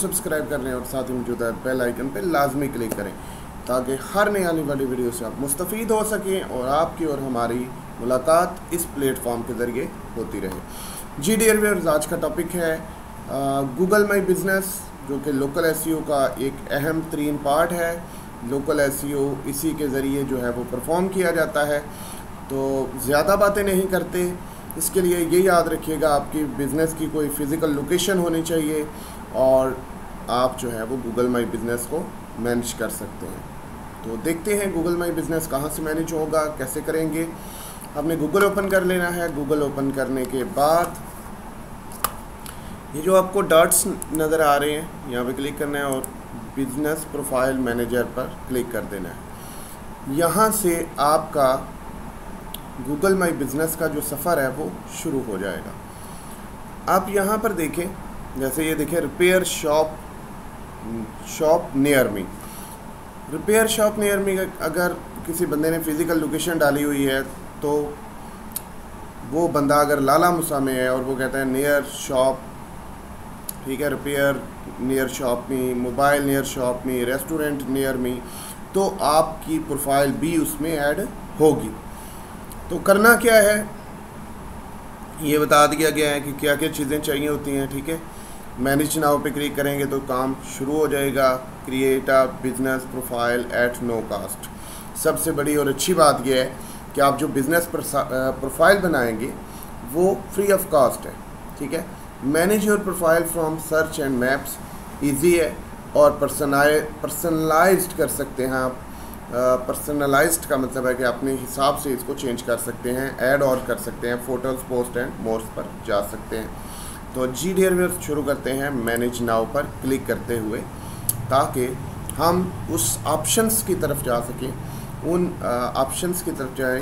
Subscribe कर लें और साथ ही मौजूद है बेल आइकन पर लाजमी क्लिक करें ताकि हर नई आने वाली वीडियो से आप मुस्तफ़ीद हो सकें और आपकी और हमारी मुलाकात इस प्लेटफॉर्म के ज़रिए होती रहे। जी डियर व्यूअर्स, आज का टॉपिक है गूगल माई बिज़नेस, जो कि लोकल एसईओ का एक अहम तरीन पार्ट है। लोकल एसईओ इसी के ज़रिए जो है वो परफॉर्म किया जाता है। तो ज़्यादा बातें नहीं करते, इसके लिए ये याद रखिएगा आपकी बिज़नेस की कोई फ़िज़िकल लोकेशन होनी चाहिए और आप जो है वो गूगल माई बिज़नेस को मैनेज कर सकते हैं। तो देखते हैं गूगल माई बिज़नेस कहाँ से मैनेज होगा, कैसे करेंगे। आपने गूगल ओपन कर लेना है। गूगल ओपन करने के बाद ये जो आपको डॉट्स नज़र आ रहे हैं, यहाँ पे क्लिक करना है और बिज़नेस प्रोफाइल मैनेजर पर क्लिक कर देना है। यहाँ से आपका गूगल माई बिज़नेस का जो सफ़र है वो शुरू हो जाएगा। आप यहाँ पर देखें, जैसे ये देखें repair shop near me. Repair shop near me अगर किसी बंदे ने फ़िज़िकल लोकेशन डाली हुई है तो वो बंदा अगर लाला मुसा में है और वो कहता है नियर शॉप, ठीक है, रिपेयर नियर शॉप मी, मोबाइल नियर शॉप मी, रेस्टोरेंट नियर मी, तो आपकी प्रोफाइल भी उसमें ऐड होगी। तो करना क्या है ये बता दिया गया है कि क्या क्या चीज़ें चाहिए होती हैं, ठीक है। मैनेज नाउ पे क्लिक करेंगे तो काम शुरू हो जाएगा। Create a business profile at no cost. सबसे बड़ी और अच्छी बात यह है कि आप जो बिज़नेस प्रोफाइल बनाएंगे वो फ्री ऑफ कास्ट है, ठीक है। Manage your profile from search and maps, easy है और पर्सनलाइज्ड कर सकते हैं आप। पर्सनलाइज्ड का मतलब है कि अपने हिसाब से इसको चेंज कर सकते हैं, ऐड और कर सकते हैं, फ़ोटोज़, पोस्ट एंड मोर्स पर जा सकते हैं। तो जी डियर व्यूअर्स, शुरू करते हैं मैनेज नाउ पर क्लिक करते हुए, ताकि हम उस ऑप्शंस की तरफ जा सकें, उन ऑप्शंस की तरफ जाएं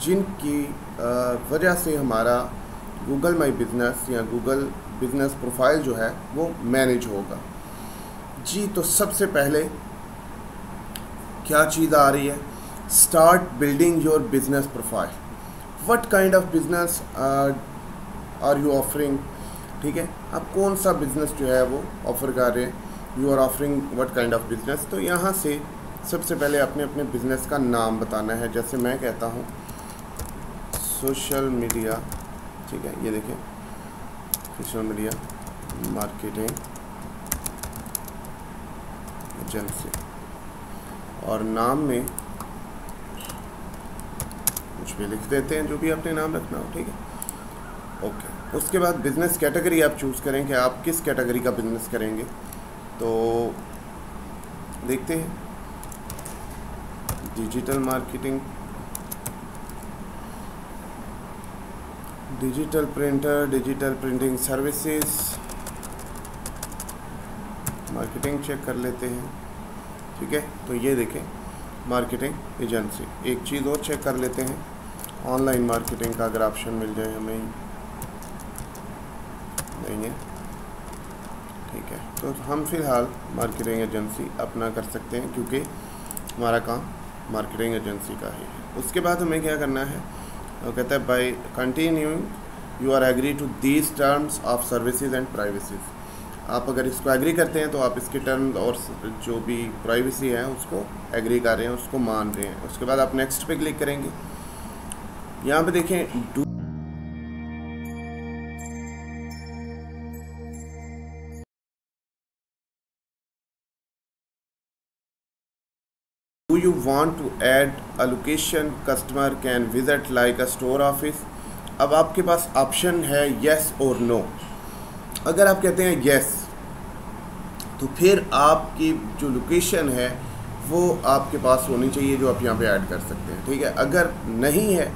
जिनकी वजह से हमारा गूगल माई बिज़नेस या गूगल बिज़नेस प्रोफाइल जो है वो मैनेज होगा। जी, तो सबसे पहले क्या चीज़ आ रही है, start building your business profile. What kind of business are you offering, ठीक है, आप कौन सा बिज़नेस जो है वो ऑफ़र कर रहे हैं, you are offering what kind of business. तो यहाँ से सबसे पहले आपने अपने बिज़नेस का नाम बताना है। जैसे मैं कहता हूँ सोशल मीडिया, ठीक है, ये देखें सोशल मीडिया मार्केटिंग एजेंसी, और नाम में कुछ भी लिख देते हैं, जो भी आपने नाम रखना हो, ठीक है, ओके। उसके बाद बिज़नेस कैटेगरी आप चूज़ करें कि आप किस कैटेगरी का बिज़नेस करेंगे। तो देखते हैं, digital marketing, digital printer, digital printing services, marketing check कर लेते हैं, ठीक है। तो ये देखें मार्केटिंग एजेंसी। एक चीज़ और चेक कर लेते हैं, ऑनलाइन मार्केटिंग का अगर ऑप्शन मिल जाए हमें, नहीं है, ठीक है। तो हम फ़िलहाल मार्केटिंग एजेंसी अपना कर सकते हैं क्योंकि हमारा काम मार्केटिंग एजेंसी का ही है। उसके बाद हमें क्या करना है, वो कहता है by continuing you are agree to these terms of services and privacies. आप अगर इसको एग्री करते हैं तो आप इसके टर्म्स और जो भी प्राइवेसी है उसको एग्री कर रहे हैं, उसको मान रहे हैं। उसके बाद आप नेक्स्ट पे क्लिक करेंगे। यहाँ पे देखें Do you want to add a location customer can visit like a store office? अब आपके पास ऑप्शन है yes और no। अगर आप कहते हैं yes तो फिर आपकी जो लोकेशन है वो आपके पास होनी चाहिए, जो आप यहाँ पे ऐड कर सकते हैं, ठीक है। अगर नहीं है,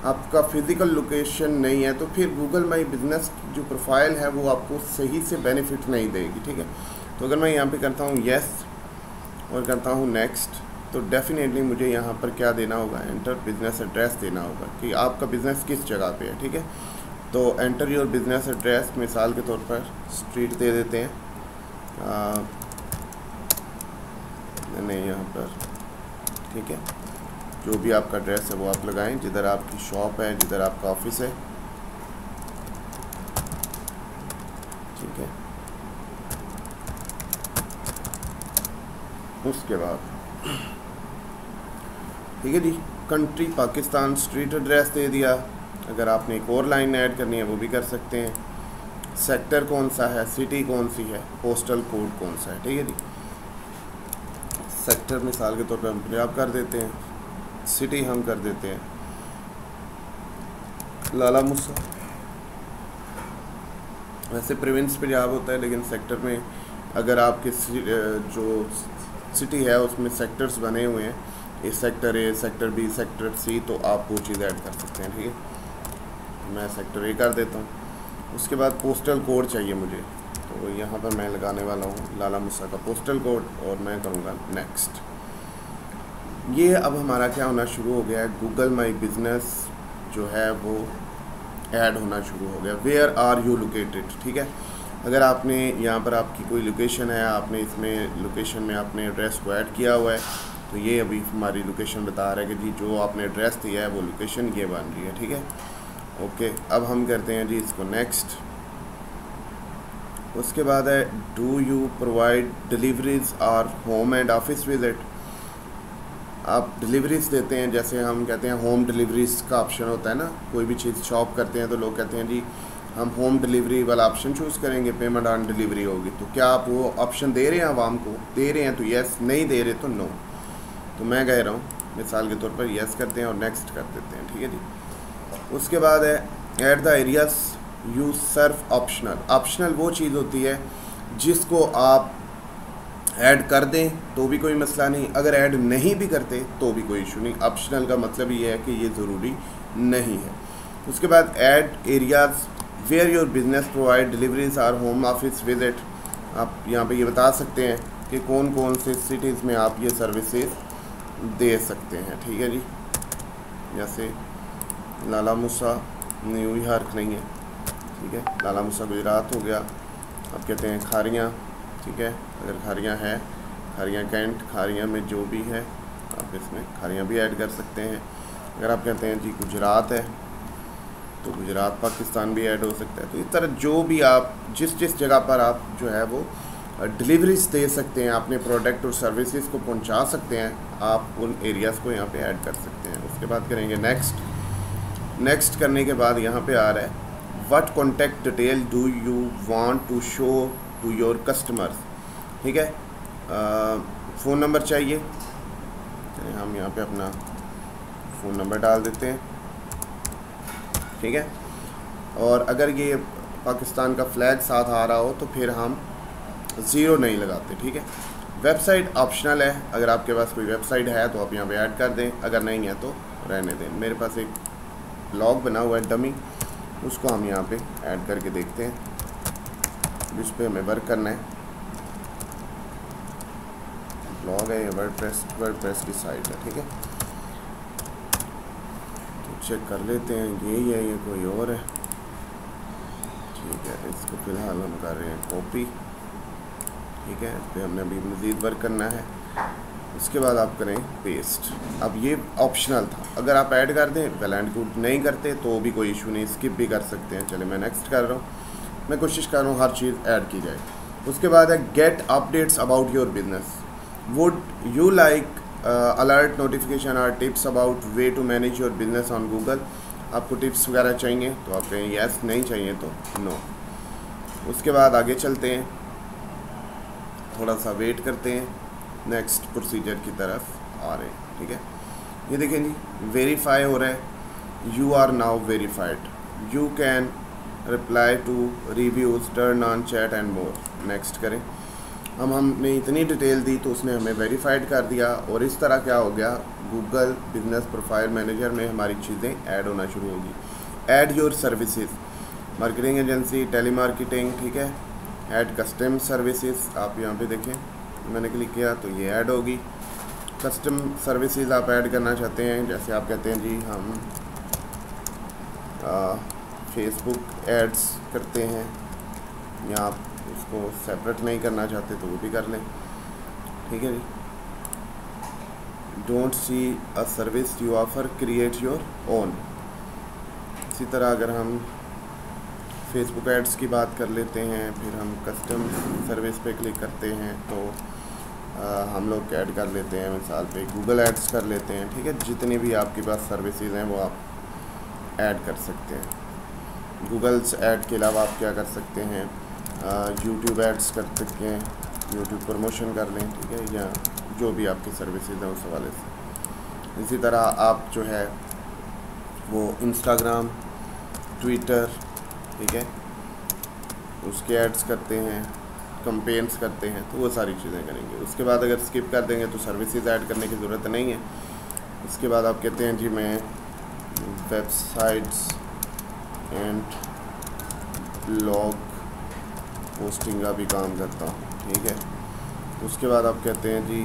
आपका फ़िज़िकल लोकेशन नहीं है, तो फिर गूगल माई बिज़नेस जो प्रोफाइल है वो आपको सही से बेनिफिट नहीं देगी, ठीक है। तो अगर मैं यहाँ पे करता हूँ yes और करता हूँ नेक्स्ट, तो डेफिनेटली मुझे यहाँ पर क्या देना होगा, एंटर बिज़नेस एड्रेस देना होगा कि आपका बिज़नेस किस जगह पे है, ठीक है। तो एंटर योर बिज़नेस एड्रेस, मिसाल के तौर पर स्ट्रीट दे देते हैं, नहीं यहाँ पर, ठीक है, जो भी आपका एड्रेस है वो आप लगाएं, जिधर आपकी शॉप है, जिधर आपका ऑफिस है, ठीक है। उसके बाद ठीक है जी, कंट्री पाकिस्तान, स्ट्रीट एड्रेस दे दिया। अगर आपने एक और लाइन ऐड करनी है वो भी कर सकते हैं। सेक्टर कौन सा है, सिटी कौन सी है, पोस्टल कोड कौन सा है। ठीक है जी, सेक्टर मिसाल के तौर पर हम पंजाब कर देते हैं, सिटी हम कर देते हैं लाला मूसा। वैसे प्रोविंस पंजाब होता है, लेकिन सेक्टर में अगर आपके जो सिटी है उसमें सेक्टर्स बने हुए हैं, A sector A, sector B, sector C, तो आप वो चीज़ ऐड कर सकते हैं। ठीक है, मैं सेक्टर ए कर देता हूँ। उसके बाद पोस्टल कोड चाहिए मुझे, तो यहाँ पर मैं लगाने वाला हूँ लाला मूसा का पोस्टल कोड और मैं करूँगा नेक्स्ट। ये अब हमारा क्या होना शुरू हो गया है, गूगल माई बिजनेस जो है वो ऐड होना शुरू हो गया। Where are you located. ठीक है, अगर आपने यहाँ पर आपकी कोई लोकेशन है, आपने इसमें लोकेशन में आपने एड्रेस को ऐड किया हुआ है, तो ये अभी हमारी लोकेशन बता रहा है कि जी जो आपने एड्रेस दिया है वो लोकेशन ये बन रही है। ठीक है, ओके। अब हम करते हैं जी इसको नेक्स्ट। उसके बाद है do you provide deliveries or home and office visit. आप डिलीवरीज देते हैं, जैसे हम कहते हैं होम डिलीवरीज का ऑप्शन होता है ना, कोई भी चीज़ शॉप करते हैं तो लोग कहते हैं जी हम होम डिलीवरी वाला ऑप्शन चूज़ करेंगे, पेमेंट ऑन डिलीवरी होगी। तो क्या आप वो ऑप्शन दे रहे हैं आवाम को? दे रहे हैं तो यस, नहीं दे रहे तो नो। तो मैं कह रहा हूँ मिसाल के तौर पर यस करते हैं और नेक्स्ट कर देते हैं। ठीक है जी, उसके बाद है at the areas you serve optional. Optional वो चीज़ होती है जिसको आप ऐड कर दें तो भी कोई मसला नहीं, अगर ऐड नहीं भी करते तो भी कोई इशू नहीं। ऑप्शनल का मतलब ये है कि ये ज़रूरी नहीं है। उसके बाद add areas where your business provide deliveries or home office visit. आप यहाँ पे ये बता सकते हैं कि कौन कौन से सिटीज़ में आप ये सर्विसेज दे सकते हैं। ठीक है जी, जैसे लाला मूसा न्यूयॉर्क नहीं है, ठीक है, लाला मूसा गुजरात हो गया। अब कहते हैं खारियाँ, ठीक है, अगर खारियाँ है, खारियाँ कैंट, खारियाँ में जो भी है आप इसमें खारियाँ भी ऐड कर सकते हैं। अगर आप कहते हैं जी गुजरात है तो गुजरात पाकिस्तान भी ऐड हो सकता है। तो इस तरह जो भी आप जिस जिस जगह पर आप जो है वो डिलीवरीज दे सकते हैं, अपने प्रोडक्ट और सर्विसेज को पहुंचा सकते हैं, आप उन एरियाज़ को यहाँ पे ऐड कर सकते हैं। उसके बाद करेंगे नेक्स्ट। नेक्स्ट करने के बाद यहाँ पे आ रहा है what contact detail do you want to show to your customers. ठीक है, फ़ोन नंबर चाहिए, हम यहाँ पे अपना फ़ोन नंबर डाल देते हैं। ठीक है, और अगर ये पाकिस्तान का फ्लैग साथ आ रहा हो तो फिर हम ज़ीरो नहीं लगाते। ठीक है, वेबसाइट ऑप्शनल है, अगर आपके पास कोई वेबसाइट है तो आप यहाँ पे ऐड कर दें, अगर नहीं है तो रहने दें। मेरे पास एक ब्लॉग बना हुआ है डमी, उसको हम यहाँ पे ऐड करके देखते हैं, जिस पे हमें वर्क करना है। ब्लॉग है, ये वर्डप्रेस की साइट है। ठीक है, तो चेक कर लेते हैं, यही है, ये कोई और है। ठीक है, इसको फ़िलहाल हम कर रहे हैं कॉपी। ठीक है, इस पर हमने अभी मज़ीद वर्क करना है। उसके बाद आप करें पेस्ट। अब ये ऑप्शनल था, अगर आप ऐड कर दें वेल एंड गुड, नहीं करते तो भी कोई इशू नहीं, स्किप भी कर सकते हैं। चले मैं नेक्स्ट कर रहा हूँ, मैं कोशिश कर रहा हूँ हर चीज़ ऐड की जाए। उसके बाद है get updates about your business. Would you like alert notification और tips about way to manage your business on Google. आपको टिप्स वगैरह चाहिए तो आप कहें यस, नहीं चाहिए तो नो। उसके बाद आगे चलते हैं, थोड़ा सा वेट करते हैं, नेक्स्ट प्रोसीजर की तरफ आ रहे हैं। ठीक है, ये देखें जी वेरीफाई हो रहा है, you are now verified, you can reply to reviews, turn on chat and more. Next करें। हमने इतनी डिटेल दी तो उसने हमें वेरीफाइड कर दिया, और इस तरह क्या हो गया, गूगल बिजनेस प्रोफाइल मैनेजर में हमारी चीज़ें ऐड होना शुरू होगी। Add your services, marketing agency, telemarketing, ठीक है, ऐड कस्टम सर्विसेज, आप यहाँ पे देखें, मैंने क्लिक किया तो ये ऐड होगी। कस्टम सर्विसेज आप ऐड करना चाहते हैं, जैसे आप कहते हैं जी हम फेसबुक एड्स करते हैं, या आप उसको सेपरेट नहीं करना चाहते तो वो भी कर लें। ठीक है जी, don't see a service you offer, create your own. इसी तरह अगर हम फेसबुक एड्स की बात कर लेते हैं, फिर हम कस्टम सर्विस पे क्लिक करते हैं तो हम लोग ऐड कर लेते हैं, मिसाल पे गूगल एड्स कर लेते हैं, ठीक है। जितनी भी आपके पास सर्विसेज हैं वो आप ऐड कर सकते हैं। गूगल्स ऐड के अलावा आप क्या कर सकते हैं, यूट्यूब एड्स कर सकते हैं, यूट्यूब प्रमोशन कर लें, ठीक है, या जो भी आपकी सर्विसेज हैं उस हवाले से। इसी तरह आप जो है वो इंस्टाग्राम, ट्विटर, ठीक है, उसके एड्स करते हैं, कंपेन्स करते हैं, तो वो सारी चीज़ें करेंगे। उसके बाद अगर स्किप कर देंगे तो सर्विसेज ऐड करने की ज़रूरत नहीं है। उसके बाद आप कहते हैं जी मैं वेबसाइट्स एंड ब्लॉग पोस्टिंग का भी काम करता हूँ, ठीक है। उसके बाद आप कहते हैं जी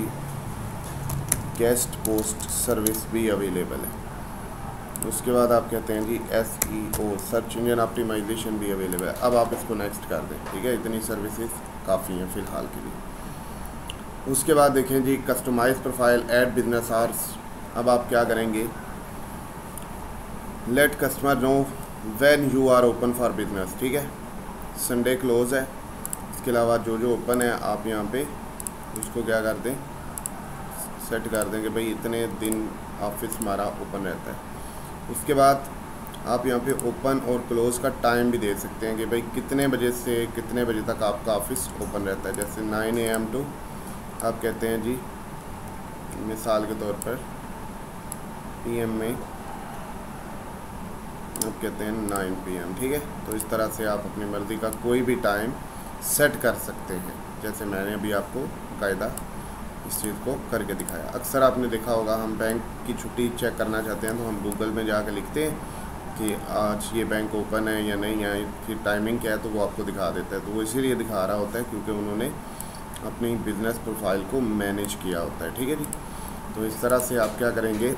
गेस्ट पोस्ट सर्विस भी अवेलेबल है। उसके बाद आप कहते हैं जी SEO सर्च इंजन ऑप्टिमाइजेशन भी अवेलेबल है। अब आप इसको नेक्स्ट कर दें, ठीक है। इतनी सर्विसेज काफ़ी हैं फ़िलहाल के लिए। उसके बाद देखें जी customize profile, add business hours. अब आप क्या करेंगे, let customer know when you are open for business, ठीक है। संडे क्लोज है, इसके अलावा जो जो ओपन है आप यहाँ पे उसको क्या कर दें, सेट कर दें कि भाई इतने दिन ऑफिस हमारा ओपन रहता है। उसके बाद आप यहाँ पे ओपन और क्लोज़ का टाइम भी दे सकते हैं कि भाई कितने बजे से कितने बजे तक आपका ऑफिस ओपन रहता है। जैसे 9 AM टू आप कहते हैं जी मिसाल के तौर पर PM में आप कहते हैं 9 PM, ठीक है। तो इस तरह से आप अपनी मर्ज़ी का कोई भी टाइम सेट कर सकते हैं, जैसे मैंने अभी आपको बाकायदा इस चीज़ को करके दिखाया। अक्सर आपने देखा होगा हम बैंक की छुट्टी चेक करना चाहते हैं तो हम गूगल में जाकर लिखते हैं कि आज ये बैंक ओपन है या नहीं है, फिर टाइमिंग क्या है, तो वो आपको दिखा देता है। तो वो इसीलिए दिखा रहा होता है क्योंकि उन्होंने अपनी बिज़नेस प्रोफाइल को मैनेज किया होता है, ठीक है जी। तो इस तरह से आप क्या करेंगे,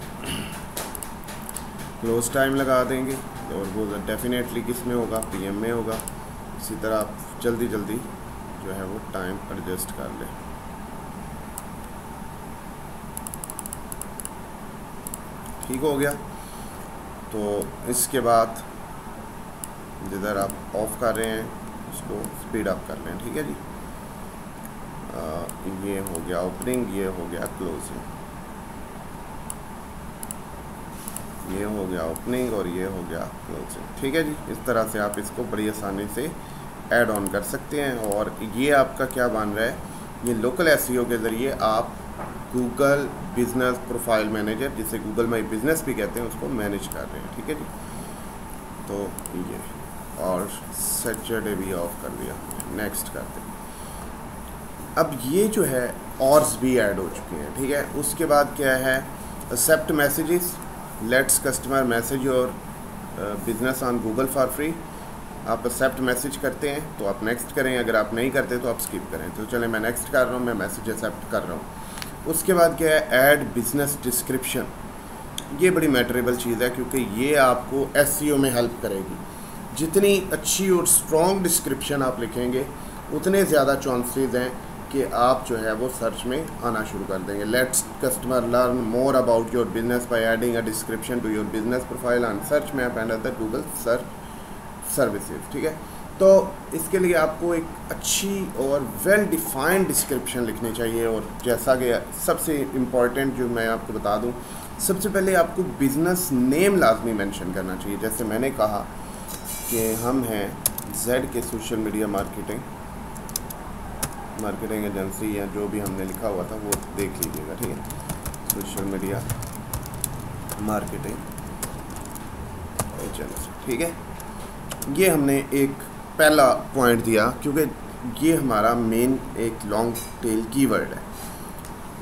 क्लोज टाइम लगा देंगे और वो डेफिनेटली किस में होगा, PM में होगा। इसी तरह आप जल्दी जल्दी जो है वो टाइम एडजस्ट कर लें। ठीक हो गया। तो इसके बाद जिधर आप ऑफ कर रहे हैं उसको स्पीड अप कर लें, ठीक है जी। ये हो गया ओपनिंग, ये हो गया क्लोजिंग, ये हो गया ओपनिंग और ये हो गया क्लोजिंग, ठीक है जी। इस तरह से आप इसको बड़ी आसानी से ऐड ऑन कर सकते हैं। और ये आपका क्या बन रहा है, ये लोकल SEO के ज़रिए आप गूगल बिजनेस प्रोफाइल मैनेजर, जिसे गूगल माई बिजनेस भी कहते हैं, उसको मैनेज कर रहे हैं, ठीक है जी। तो ये और सैटरडे भी ऑफ कर दिया, नेक्स्ट करते हैं। अब ये जो है ऑर्स भी ऐड हो चुके हैं, ठीक है। उसके बाद क्या है, accept messages, let's customer message और business on Google for free. आप एक्सेप्ट मैसेज करते हैं तो आप नेक्स्ट करें, अगर आप नहीं करते तो आप स्किप करें। तो चलें मैं नेक्स्ट कर रहा हूँ, मैं मैसेज एक्सेप्ट कर रहा हूँ। उसके बाद क्या है, ऐड बिजनेस डिस्क्रिप्शन। ये बड़ी मैटरेबल चीज़ है क्योंकि ये आपको SEO में हेल्प करेगी। जितनी अच्छी और स्ट्रॉन्ग डिस्क्रिप्शन आप लिखेंगे उतने ज़्यादा चांसेस हैं कि आप जो है वो सर्च में आना शुरू कर देंगे। Let's customer learn more about your business by adding a description to your business profile on search map and other Google search services, ठीक है। तो इसके लिए आपको एक अच्छी और वेल डिफाइंड डिस्क्रिप्शन लिखनी चाहिए। और जैसा कि सबसे इम्पॉर्टेंट जो मैं आपको बता दूं, सबसे पहले आपको बिज़नेस नेम लाजमी मेंशन करना चाहिए। जैसे मैंने कहा कि हम हैं Z के सोशल मीडिया मार्केटिंग एजेंसी, या जो भी हमने लिखा हुआ था वो देख लीजिएगा, ठीक है। सोशल मीडिया मार्केटिंग एजेंसी, ठीक है। ये हमने एक पहला पॉइंट दिया क्योंकि ये हमारा मेन एक लॉन्ग टेल कीवर्ड है।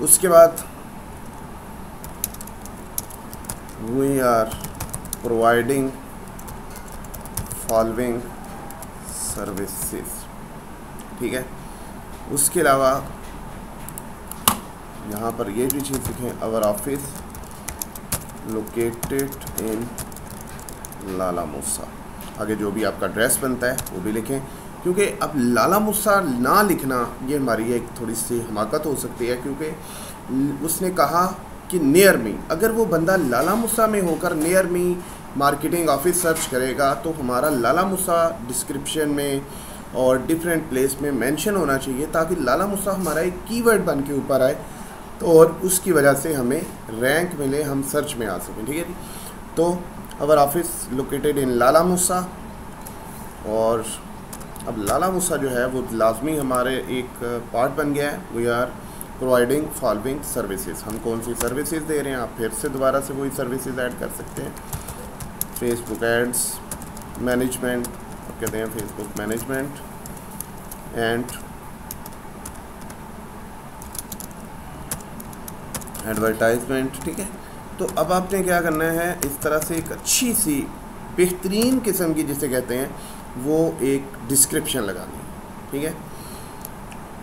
उसके बाद we are providing following services, ठीक है। उसके अलावा यहाँ पर ये भी चीज़ लिखें, आवर ऑफिस लोकेटेड इन लाला मूसा। आगे जो भी आपका एड्रेस बनता है वो भी लिखें, क्योंकि अब लाला मूसा ना लिखना ये हमारी एक थोड़ी सी हमाकत हो सकती है, क्योंकि उसने कहा कि नियर मी। अगर वो बंदा लाला मूसा में होकर near me marketing office search करेगा तो हमारा लाला मूसा डिस्क्रिप्शन में और डिफरेंट प्लेस में मेंशन होना चाहिए, ताकि लाला मुसा हमारा एक कीवर्ड बन के ऊपर आए, तो और उसकी वजह से हमें रैंक मिले, हम सर्च में आ सकें। ठीक है जी। तो our office located in Lala मुसा, और अब लाला मुसा जो है वो लाजमी हमारे एक पार्ट बन गया है। We are providing following services. हम कौन सी सर्विसेज दे रहे हैं, आप फिर से दोबारा से वही सर्विसेज ऐड कर सकते हैं। फेसबुक एड्स मैनेजमेंट, आप कहते हैं फेसबुक मैनेजमेंट एंड एडवर्टाइजमेंट। ठीक है। तो अब आपने क्या करना है, इस तरह से एक अच्छी सी बेहतरीन किस्म की जिसे कहते हैं वो एक डिस्क्रिप्शन लगानी है। ठीक है।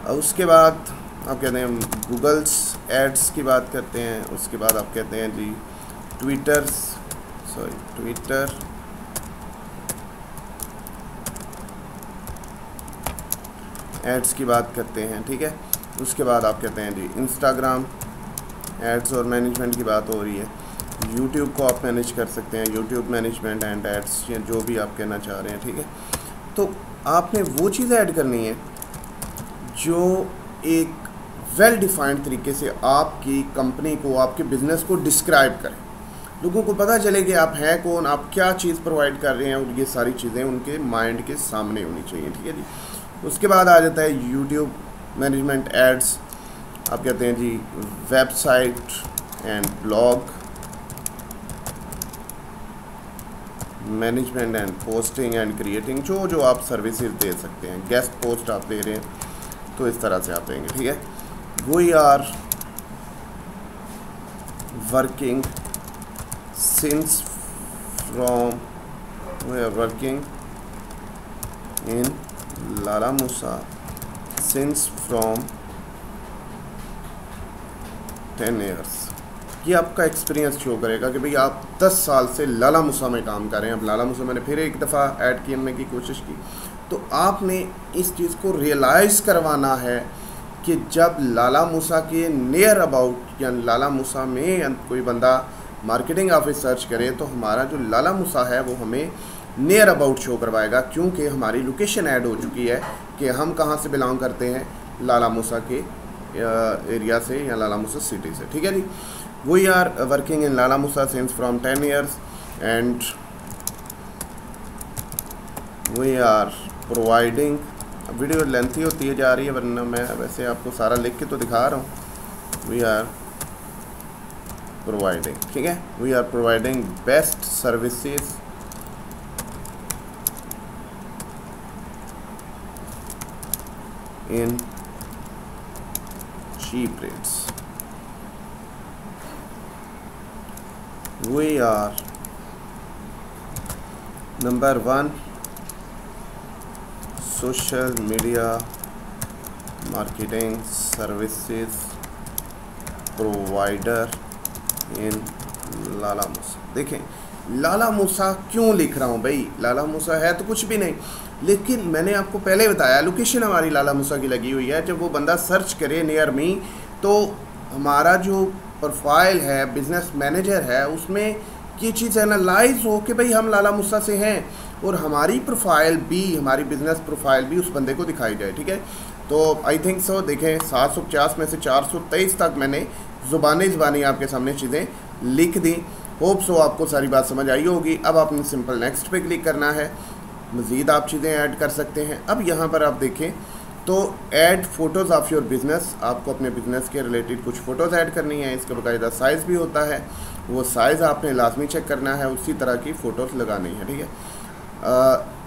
और उसके बाद आप कहते हैं गूगल्स एड्स की बात करते हैं। उसके बाद आप कहते हैं जी ट्विटर एड्स की बात करते हैं। ठीक है। उसके बाद आप कहते हैं जी इंस्टाग्राम एड्स और मैनेजमेंट की बात हो रही है। यूट्यूब को आप मैनेज कर सकते हैं, यूट्यूब मैनेजमेंट एंड एड्स, या जो भी आप कहना चाह रहे हैं। ठीक है। तो आपने वो चीज़ ऐड करनी है जो एक वेल डिफाइंड तरीके से आपकी कंपनी को, आपके बिज़नेस को डिस्क्राइब करें, लोगों को पता चले कि आप हैं कौन, आप क्या चीज़ प्रोवाइड कर रहे हैं, और ये सारी चीज़ें उनके माइंड के सामने होनी चाहिए। ठीक है जी। उसके बाद आ जाता है यूट्यूब मैनेजमेंट एड्स, आप कहते हैं जी website and blog management and posting and creating, जो आप सर्विसेज दे सकते हैं। गेस्ट पोस्ट आप दे रहे हैं तो इस तरह से आप देंगे। ठीक है। We are working since from we are working in Lala Musa since from 10 years. ये आपका एक्सपीरियंस शो करेगा कि भाई आप 10 साल से लाला मुसा में काम कर रहे हैं। अब लाला मुसा मैंने फिर एक दफ़ा ऐड करने की कोशिश की, तो आपने इस चीज़ को रियलाइज़ करवाना है कि जब लाला मुसा के नियर अबाउट या लाला मुसा में कोई बंदा मार्केटिंग ऑफिस सर्च करे, तो हमारा जो लाला मुसा है वो हमें नियर अबाउट शो करवाएगा, क्योंकि हमारी लोकेशन ऐड हो चुकी है कि हम कहाँ से बिलोंग करते हैं, लाला मुसा के एरिया से या लाला मुसा सिटी से। ठीक है जी। We are working in Lala Musa since from 10 years and we are providing. Video lengthy होती है जा रही है, वरना मैं वैसे आपको सारा लिख के तो दिखा रहा हूँ। वी आर प्रोवाइडिंग, ठीक है, we are providing best services in cheap rates. We are number 1 social media marketing services provider in लाला मूसा। देखें लाला मूसा क्यों लिख रहा हूँ भाई, लाला मूसा है तो कुछ भी नहीं, लेकिन मैंने आपको पहले बताया लोकेशन हमारी लाला मूसा की लगी हुई है। जब वो बंदा सर्च करे नियर मी, तो हमारा जो प्रोफाइल है, बिज़नेस मैनेजर है, उसमें ये चीज़ एनालाइज हो कि भाई हम लाला मूसा से हैं, और हमारी प्रोफाइल भी, हमारी बिज़नेस प्रोफाइल भी उस बंदे को दिखाई जाए। ठीक है। तो आई थिंक सो, देखें 750 में से 423 तक मैंने ज़ुबानी आपके सामने चीज़ें लिख दी। होप सो आपको सारी बात समझ आई होगी। अब आपने सिंपल नेक्स्ट पे क्लिक करना है, मज़ीद आप चीज़ें ऐड कर सकते हैं। अब यहाँ पर आप देखें तो add photos of your business, आपको अपने बिज़नेस के रिलेटेड कुछ फ़ोटोज़ ऐड करनी है। इसका बाकायदा साइज़ भी होता है, वो साइज़ आपने लाजमी चेक करना है, उसी तरह की फ़ोटोज़ लगानी है। ठीक है।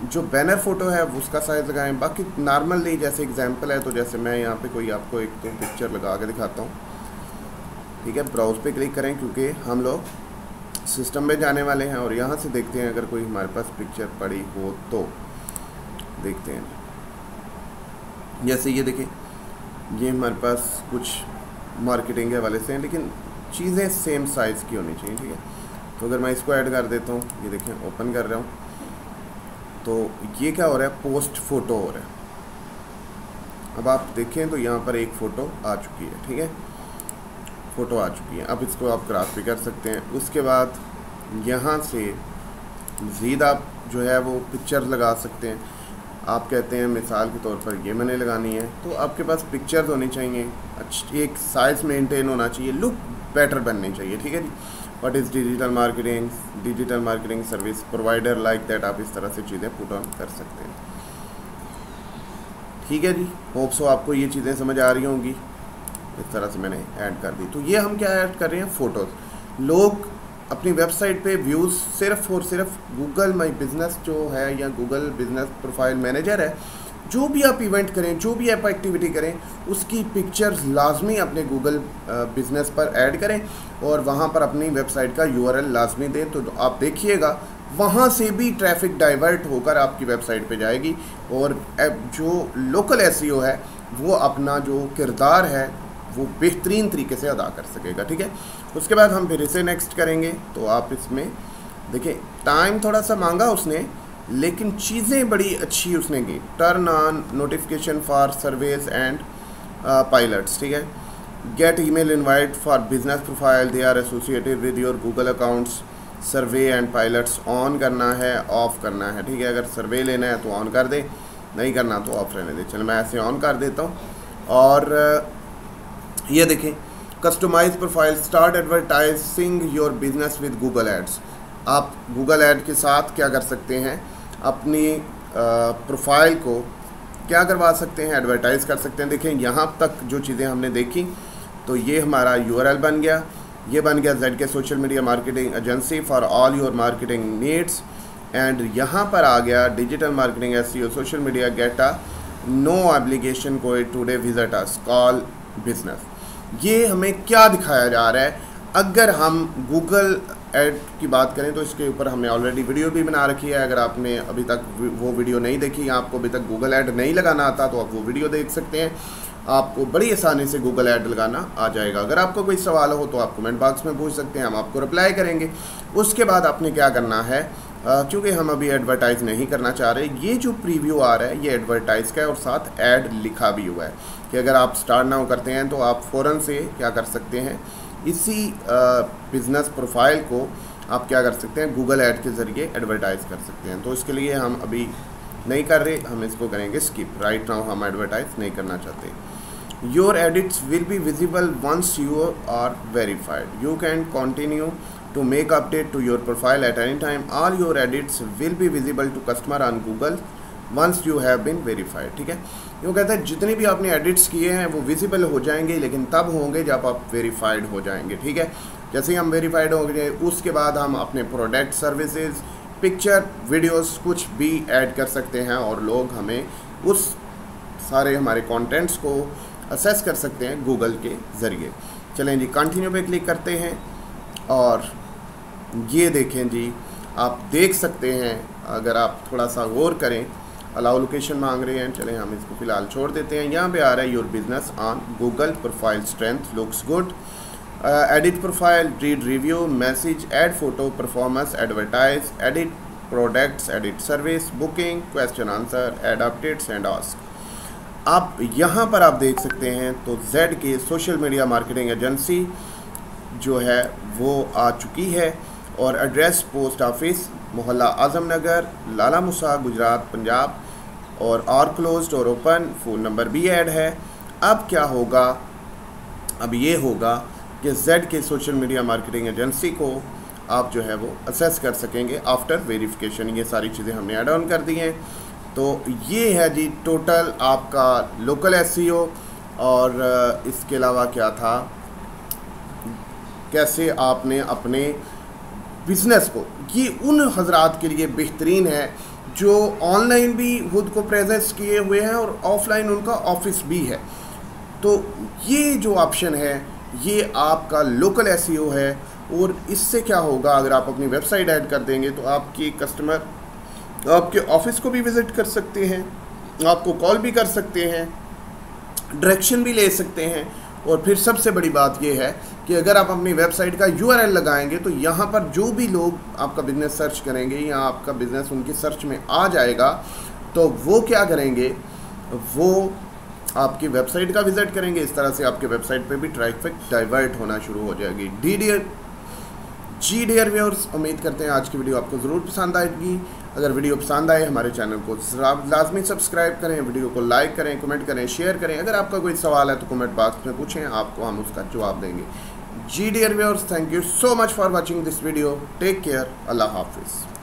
जो बैनर फ़ोटो है उसका साइज़ लगाएं, बाकी नॉर्मल नहीं। जैसे एग्जांपल है, तो जैसे मैं यहाँ पे कोई आपको एक तो पिक्चर लगा के दिखाता हूँ। ठीक है। ब्राउज़ पे क्लिक करें, क्योंकि हम लोग सिस्टम में जाने वाले हैं, और यहाँ से देखते हैं अगर कोई हमारे पास पिक्चर पड़ी हो तो देखते हैं। जैसे ये देखें, ये हमारे पास कुछ मार्केटिंग के हवाले से हैं, लेकिन चीज़ें सेम साइज़ की होनी चाहिए। ठीक है। तो अगर मैं इसको ऐड कर देता हूँ, ये देखें ओपन कर रहा हूँ, तो ये क्या हो रहा है, पोस्ट फ़ोटो हो रहा है। अब आप देखें तो यहाँ पर एक फ़ोटो आ चुकी है। ठीक है। फ़ोटो आ चुकी है। अब इसको आप क्रॉप भी कर सकते हैं। उसके बाद यहाँ से मज़ीद आप जो है वो पिक्चर लगा सकते हैं। आप कहते हैं मिसाल के तौर पर ये मैंने लगानी है, तो आपके पास पिक्चर्स होनी चाहिए, एक साइज़ मेंटेन होना चाहिए, लुक बेटर बननी चाहिए, ठीक है जी। What is digital marketing service provider like that, आप इस तरह से चीज़ें पुट ऑन कर सकते हैं, ठीक है जी। होप सो आपको ये चीज़ें समझ आ रही होंगी। इस तरह से मैंने ऐड कर दी। तो ये हम क्या ऐड कर रहे हैं, फ़ोटोज़। लोग अपनी वेबसाइट पे व्यूज़ सिर्फ और सिर्फ गूगल माई बिज़नेस जो है या गूगल बिज़नेस प्रोफाइल मैनेजर है, जो भी आप इवेंट करें, जो भी आप एक्टिविटी करें, उसकी पिक्चर्स लाजमी अपने गूगल बिज़नेस पर ऐड करें और वहाँ पर अपनी वेबसाइट का URL लाजमी दें। तो आप देखिएगा वहाँ से भी ट्रैफिक डाइवर्ट होकर आपकी वेबसाइट पे जाएगी और जो लोकल SEO है वो अपना जो किरदार है वो बेहतरीन तरीके से अदा कर सकेगा, ठीक है। उसके बाद हम फिर इसे नेक्स्ट करेंगे। तो आप इसमें देखिए टाइम थोड़ा सा मांगा उसने, लेकिन चीज़ें बड़ी अच्छी उसने की। Turn on notification for surveys and pilots, ठीक है। Get email invite for business profile, they are associated with your Google accounts. Survey and pilots on करना है, ऑफ़ करना है, ठीक है। अगर सर्वे लेना है तो ऑन कर दे, नहीं करना तो ऑफ रहने दे। चलो मैं ऐसे ऑन कर देता हूँ। और ये देखें, customize profile, start advertising your business with Google ads. आप गूगल ऐड के साथ क्या कर सकते हैं, अपनी प्रोफाइल को क्या करवा सकते हैं, एडवर्टाइज़ कर सकते हैं। देखें यहाँ तक जो चीज़ें हमने देखी, तो ये हमारा URL बन गया, ये बन गया ZK social media marketing agency for all your marketing needs. And यहाँ पर आ गया digital marketing SEO social media get a no application कोई today visit us call business. ये हमें क्या दिखाया जा रहा है, अगर हम गूगल ऐड की बात करें तो इसके ऊपर हमने ऑलरेडी वीडियो भी बना रखी है। अगर आपने अभी तक वो वीडियो नहीं देखी या आपको अभी तक गूगल ऐड नहीं लगाना आता तो आप वो वीडियो देख सकते हैं, आपको बड़ी आसानी से गूगल ऐड लगाना आ जाएगा। अगर आपको कोई सवाल हो तो आप कमेंट बॉक्स में पूछ सकते हैं, हम आपको रिप्लाई करेंगे। उसके बाद आपने क्या करना है, क्योंकि हम अभी एडवर्टाइज़ नहीं करना चाह रहे, ये जो प्रीव्यू आ रहा है ये एडवर्टाइज़ का है और साथ ऐड लिखा भी हुआ है कि अगर आप स्टार्ट नाउ करते हैं तो आप फ़ौरन से क्या कर सकते हैं, इसी बिज़नेस प्रोफाइल को आप क्या कर सकते हैं, गूगल ऐड के ज़रिए एडवर्टाइज़ कर सकते हैं। तो इसके लिए हम अभी नहीं कर रहे, हम इसको करेंगे स्किप। राइट नाउ हम एडवर्टाइज़ नहीं करना चाहते। Your edits will be visible once you are verified. You can continue to make update to your profile at any time. All your edits will be visible to customer on Google once you have been verified, ठीक है। यूँ कहते हैं जितनी भी आपने edits किए हैं वो विजिबल हो जाएंगे, लेकिन तब होंगे जब आप वेरीफाइड हो जाएंगे, ठीक है। जैसे ही हम वेरीफाइड हो गए उसके बाद हम अपने प्रोडक्ट, सर्विसेज, पिक्चर, वीडियोस कुछ भी ऐड कर सकते हैं और लोग हमें उस सारे हमारे कंटेंट्स को असेस कर सकते हैं गूगल के ज़रिए। चलें जी, कंटिन्यू पे क्लिक करते हैं और ये देखें जी, आप देख सकते हैं, अगर आप थोड़ा सा गौर करें, अलाउ लोकेशन मांग रहे हैं। चलें हम इसको फ़िलहाल छोड़ देते हैं। यहाँ पे आ रहा है your business on Google profile strength looks good, edit profile, read review, message, add photo, performance, advertise, edit products, edit service, booking, question answer, add updates and ask. आप यहाँ पर आप देख सकते हैं तो ZK social media marketing agency जो है वो आ चुकी है और एड्रेस पोस्ट ऑफिस मोहल्ला आजम नगर, लाला मुसा, गुजरात, पंजाब, और आर क्लोज्ड और ओपन, फ़ोन नंबर भी ऐड है। अब क्या होगा, अब ये होगा कि ZK social media marketing agency को आप जो है वो असेस कर सकेंगे आफ्टर वेरिफिकेशन। ये सारी चीज़ें हमने ऐड ऑन कर दी हैं। तो ये है जी टोटल आपका लोकल SEO। और इसके अलावा क्या था, कैसे आपने अपने बिज़नेस को, ये उन हजरात के लिए बेहतरीन है जो ऑनलाइन भी खुद को प्रेजेंस किए हुए हैं और ऑफलाइन उनका ऑफिस भी है। तो ये जो ऑप्शन है ये आपका लोकल SEO है। और इससे क्या होगा, अगर आप अपनी वेबसाइट ऐड कर देंगे तो आपके कस्टमर आपके ऑफिस को भी विज़िट कर सकते हैं, आपको कॉल भी कर सकते हैं, डायरेक्शन भी ले सकते हैं। और फिर सबसे बड़ी बात यह है कि अगर आप अपनी वेबसाइट का URL लगाएंगे तो यहाँ पर जो भी लोग आपका बिज़नेस सर्च करेंगे या आपका बिज़नेस उनकी सर्च में आ जाएगा, तो वो क्या करेंगे, वो आपकी वेबसाइट का विज़िट करेंगे। इस तरह से आपके वेबसाइट पे भी ट्रैफिक डाइवर्ट होना शुरू हो जाएगी। जी डियर व्यूअर्स, उम्मीद करते हैं आज की वीडियो आपको ज़रूर पसंद आएगी। अगर वीडियो पसंद आए हमारे चैनल को लाजमी सब्सक्राइब करें, वीडियो को लाइक करें, कमेंट करें, शेयर करें। अगर आपका कोई सवाल है तो कमेंट बॉक्स में पूछें, आपको हम उसका जवाब देंगे। जी dear viewers, thank you so much for watching this video. Take care, अल्लाह हाफिज़।